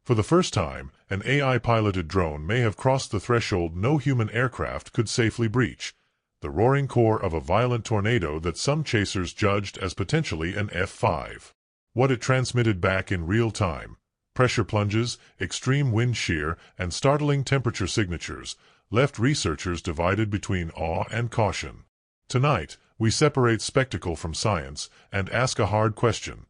For the first time, an AI-piloted drone may have crossed the threshold no human aircraft could safely breach, the roaring core of a violent tornado that some chasers judged as potentially an F5. What it transmitted back in real time, pressure plunges, extreme wind shear, and startling temperature signatures, left researchers divided between awe and caution. Tonight, we separate spectacle from science and ask a hard question.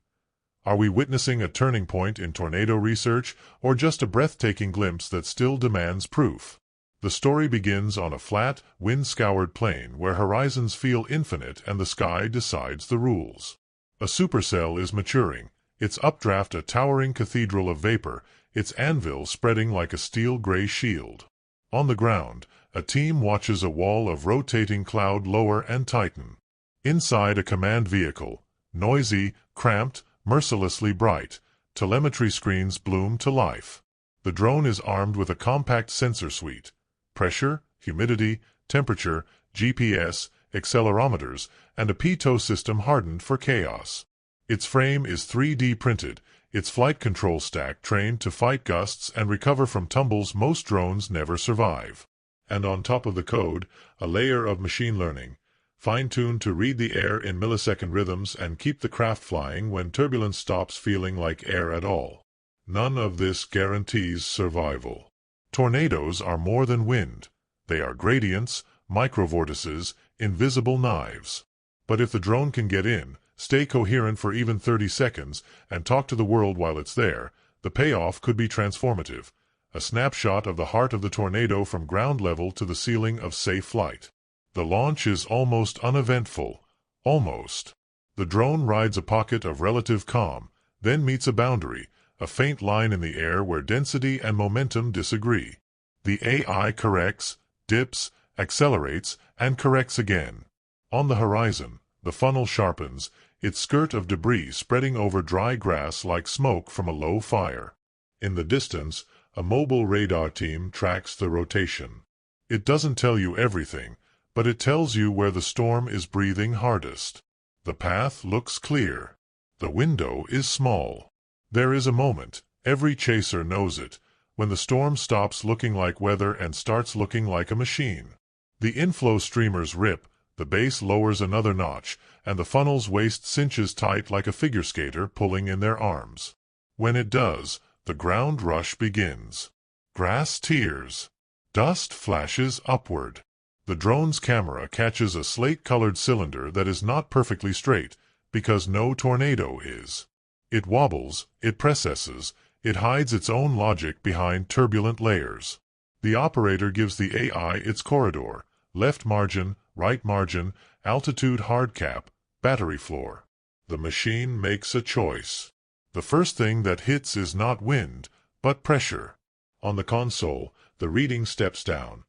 Are we witnessing a turning point in tornado research, or just a breathtaking glimpse that still demands proof? The story begins on a flat, wind-scoured plain where horizons feel infinite and the sky decides the rules. A supercell is maturing, its updraft a towering cathedral of vapor, its anvil spreading like a steel-gray shield. On the ground, a team watches a wall of rotating cloud lower and tighten. Inside a command vehicle, noisy, cramped, mercilessly bright, telemetry screens bloom to life. The drone is armed with a compact sensor suite: pressure, humidity, temperature, GPS, accelerometers, and a pitot system hardened for chaos. Its frame is 3D printed, its flight control stack trained to fight gusts and recover from tumbles most drones never survive. And on top of the code, a layer of machine learning, fine-tuned to read the air in millisecond rhythms and keep the craft flying when turbulence stops feeling like air at all. None of this guarantees survival. Tornadoes are more than wind. They are gradients, microvortices, invisible knives. But if the drone can get in, stay coherent for even 30 seconds, and talk to the world while it's there, the payoff could be transformative. A snapshot of the heart of the tornado from ground level to the ceiling of safe flight. The launch is almost uneventful. Almost. The drone rides a pocket of relative calm, then meets a boundary, a faint line in the air where density and momentum disagree. The AI corrects, dips, accelerates, and corrects again. On the horizon, the funnel sharpens, its skirt of debris spreading over dry grass like smoke from a low fire. In the distance, a mobile radar team tracks the rotation. It doesn't tell you everything, but it tells you where the storm is breathing hardest. The path looks clear. The window is small. There is a moment, every chaser knows it, when the storm stops looking like weather and starts looking like a machine. The inflow streamers rip, the base lowers another notch, and the funnel's waist cinches tight like a figure skater pulling in their arms. When it does, the ground rush begins. Grass tears. Dust flashes upward. The drone's camera catches a slate-colored cylinder that is not perfectly straight, because no tornado is. It wobbles, it precesses, it hides its own logic behind turbulent layers. The operator gives the AI its corridor: left margin, right margin, altitude hard cap, battery floor. The machine makes a choice. The first thing that hits is not wind, but pressure. On the console, the reading steps down.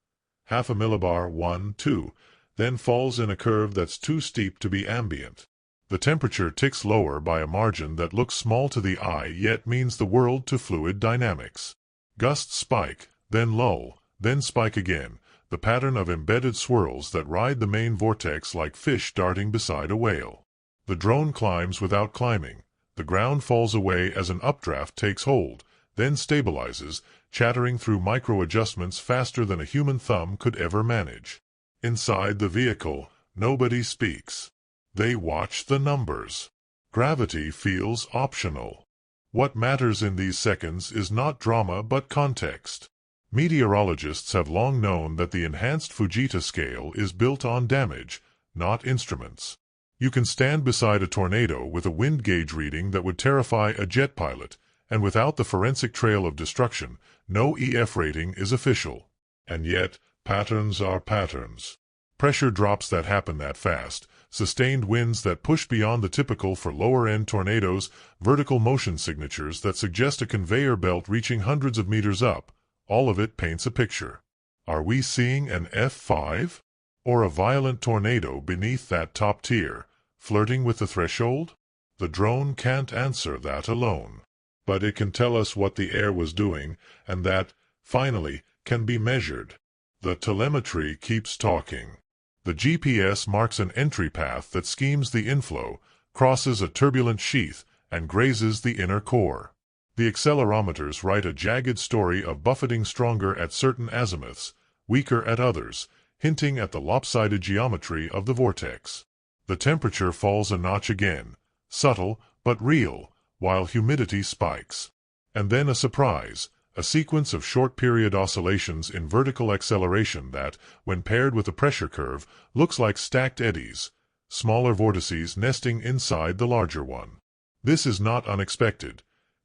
Half a millibar 1, 2, then falls in a curve that's too steep to be ambient. The temperature ticks lower by a margin that looks small to the eye yet means the world to fluid dynamics. Gusts spike, then lull, then spike again, the pattern of embedded swirls that ride the main vortex like fish darting beside a whale. The drone climbs without climbing. The ground falls away as an updraft takes hold, then stabilizes, chattering through micro-adjustments faster than a human thumb could ever manage. Inside the vehicle, nobody speaks. They watch the numbers. Gravity feels optional. What matters in these seconds is not drama but context. Meteorologists have long known that the enhanced Fujita scale is built on damage, not instruments. You can stand beside a tornado with a wind gauge reading that would terrify a jet pilot, and without the forensic trail of destruction, no EF rating is official. And yet, patterns are patterns. Pressure drops that happen that fast, sustained winds that push beyond the typical for lower-end tornadoes, vertical motion signatures that suggest a conveyor belt reaching hundreds of meters up. All of it paints a picture. Are we seeing an F5? Or a violent tornado beneath that top tier, flirting with the threshold? The drone can't answer that alone. But it can tell us what the air was doing, and that, finally, can be measured. The telemetry keeps talking. The GPS marks an entry path that schemes the inflow, crosses a turbulent sheath, and grazes the inner core. The accelerometers write a jagged story of buffeting stronger at certain azimuths, weaker at others, hinting at the lopsided geometry of the vortex. The temperature falls a notch again, subtle but real, while humidity spikes. And then a surprise, a sequence of short-period oscillations in vertical acceleration that, when paired with a pressure curve, looks like stacked eddies, smaller vortices nesting inside the larger one. This is not unexpected.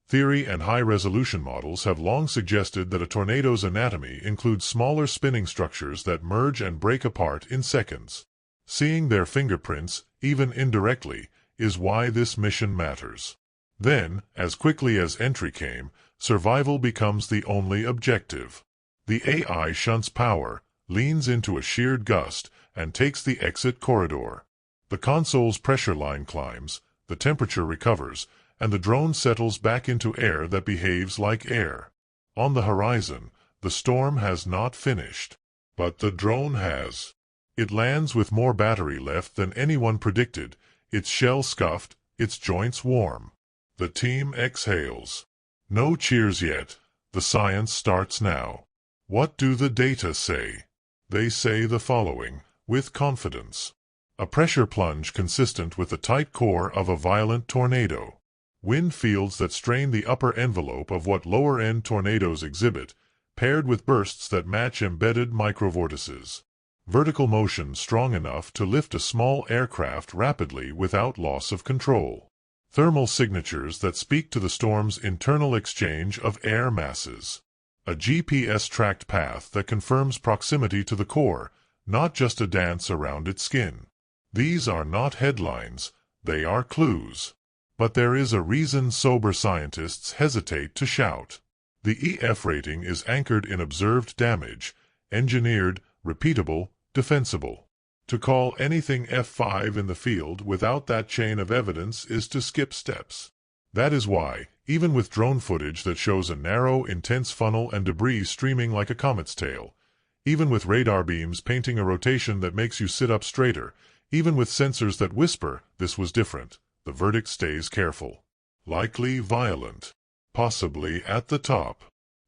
Theory and high-resolution models have long suggested that a tornado's anatomy includes smaller spinning structures that merge and break apart in seconds. Seeing their fingerprints, even indirectly, is why this mission matters. Then, as quickly as entry came, survival becomes the only objective. The AI shunts power, leans into a sheared gust, and takes the exit corridor. The console's pressure line climbs, the temperature recovers, and the drone settles back into air that behaves like air. On the horizon, the storm has not finished. But the drone has. It lands with more battery left than anyone predicted, its shell scuffed, its joints warm. The team exhales. No cheers yet. The science starts now. What do the data say? They say the following, with confidence. A pressure plunge consistent with the tight core of a violent tornado. Wind fields that strain the upper envelope of what lower-end tornadoes exhibit, paired with bursts that match embedded microvortices. Vertical motion strong enough to lift a small aircraft rapidly without loss of control. Thermal signatures that speak to the storm's internal exchange of air masses. A GPS-tracked path that confirms proximity to the core, not just a dance around its skin. These are not headlines, they are clues. But there is a reason sober scientists hesitate to shout. The EF rating is anchored in observed damage, engineered, repeatable, defensible. To call anything F5 in the field without that chain of evidence is to skip steps. That is why, even with drone footage that shows a narrow, intense funnel and debris streaming like a comet's tail, even with radar beams painting a rotation that makes you sit up straighter, even with sensors that whisper, "This was different," the verdict stays careful. Likely violent. Possibly at the top.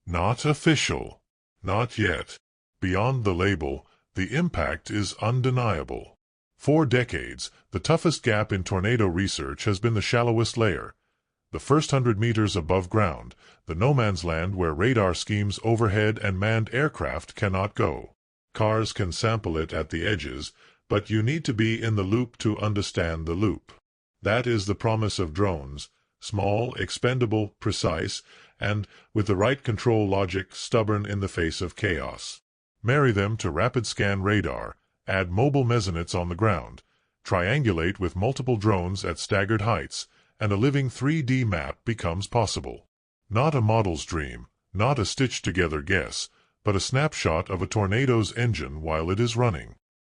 Not official. Not yet. Beyond the label, the impact is undeniable. For decades, the toughest gap in tornado research has been the shallowest layer. The first 100 meters above ground, the no-man's land where radar schemes overhead and manned aircraft cannot go. Cars can sample it at the edges, but you need to be in the loop to understand the loop. That is the promise of drones, small, expendable, precise, and, with the right control logic, stubborn in the face of chaos. Marry them to rapid scan radar, add mobile mesonettes on the ground, triangulate with multiple drones at staggered heights, and a living 3D map becomes possible. Not a model's dream, not a stitched-together guess, but a snapshot of a tornado's engine while it is running.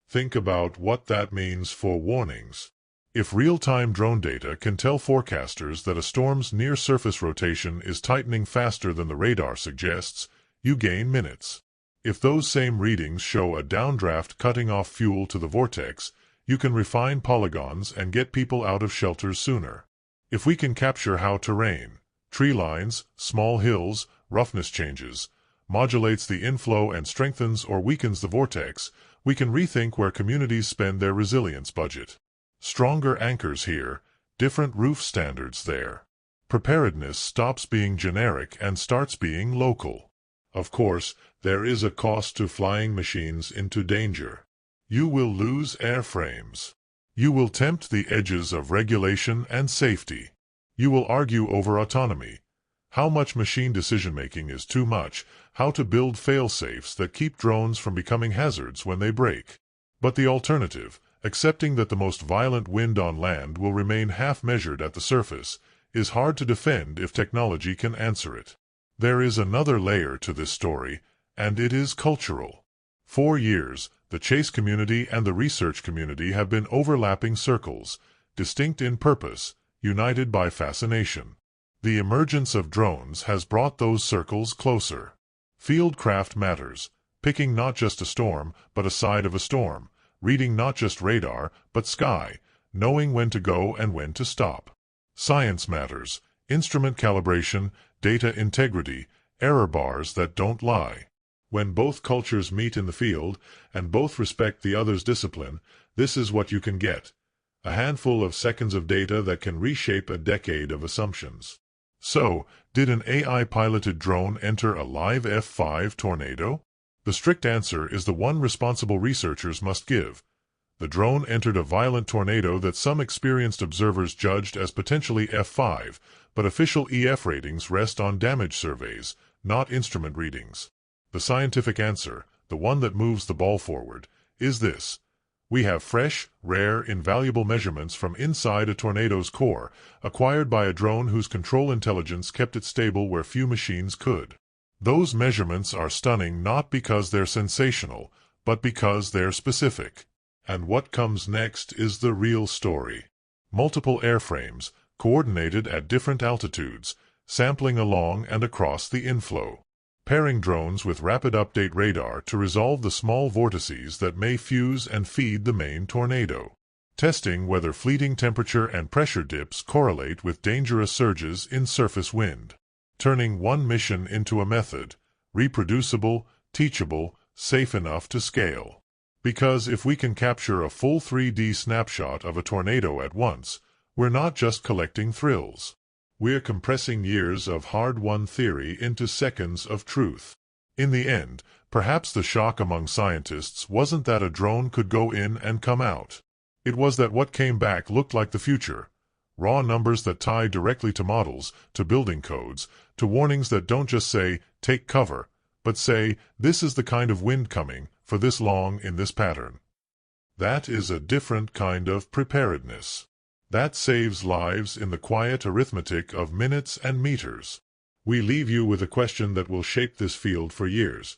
Think about what that means for warnings. If real-time drone data can tell forecasters that a storm's near-surface rotation is tightening faster than the radar suggests, you gain minutes. If those same readings show a downdraft cutting off fuel to the vortex, you can refine polygons and get people out of shelters sooner. If we can capture how terrain, tree lines, small hills, roughness changes, modulates the inflow and strengthens or weakens the vortex, we can rethink where communities spend their resilience budget. Stronger anchors here, different roof standards there. Preparedness stops being generic and starts being local. Of course, there is a cost to flying machines into danger. You will lose airframes. You will tempt the edges of regulation and safety. You will argue over autonomy. How much machine decision-making is too much, how to build fail-safes that keep drones from becoming hazards when they break. But the alternative, accepting that the most violent wind on land will remain half-measured at the surface, is hard to defend if technology can answer it. There is another layer to this story, and it is cultural. For years, the chase community and the research community have been overlapping circles, distinct in purpose, united by fascination. The emergence of drones has brought those circles closer. Fieldcraft matters, picking not just a storm, but a side of a storm, reading not just radar, but sky, knowing when to go and when to stop. Science matters, instrument calibration, data integrity, error bars that don't lie. When both cultures meet in the field, and both respect the other's discipline, this is what you can get. A handful of seconds of data that can reshape a decade of assumptions. So, did an AI-piloted drone enter a live F5 tornado? The strict answer is the one responsible researchers must give. The drone entered a violent tornado that some experienced observers judged as potentially F5, but official EF ratings rest on damage surveys, not instrument readings. The scientific answer, the one that moves the ball forward, is this. We have fresh, rare, invaluable measurements from inside a tornado's core, acquired by a drone whose control intelligence kept it stable where few machines could. Those measurements are stunning not because they're sensational, but because they're specific. And what comes next is the real story. Multiple airframes, coordinated at different altitudes, sampling along and across the inflow. Pairing drones with rapid update radar to resolve the small vortices that may fuse and feed the main tornado. Testing whether fleeting temperature and pressure dips correlate with dangerous surges in surface wind. Turning one mission into a method, reproducible, teachable, safe enough to scale. Because if we can capture a full 3D snapshot of a tornado at once, we're not just collecting thrills. We're compressing years of hard-won theory into seconds of truth. In the end, perhaps the shock among scientists wasn't that a drone could go in and come out. It was that what came back looked like the future. Raw numbers that tie directly to models, to building codes, to warnings that don't just say, take cover, but say, this is the kind of wind coming, for this long in this pattern. That is a different kind of preparedness. That saves lives in the quiet arithmetic of minutes and meters. We leave you with a question that will shape this field for years.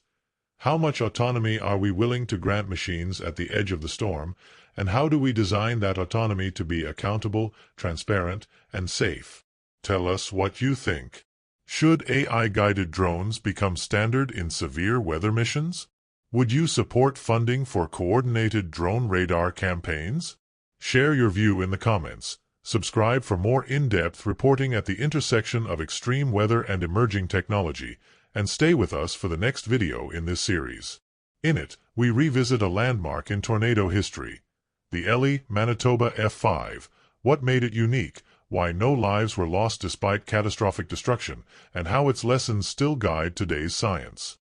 How much autonomy are we willing to grant machines at the edge of the storm, and how do we design that autonomy to be accountable, transparent, and safe? Tell us what you think. Should AI-guided drones become standard in severe weather missions? Would you support funding for coordinated drone radar campaigns? Share your view in the comments. Subscribe for more in-depth reporting at the intersection of extreme weather and emerging technology, and stay with us for the next video in this series. In it, we revisit a landmark in tornado history. The Elie, Manitoba F5, what made it unique, why no lives were lost despite catastrophic destruction, and how its lessons still guide today's science.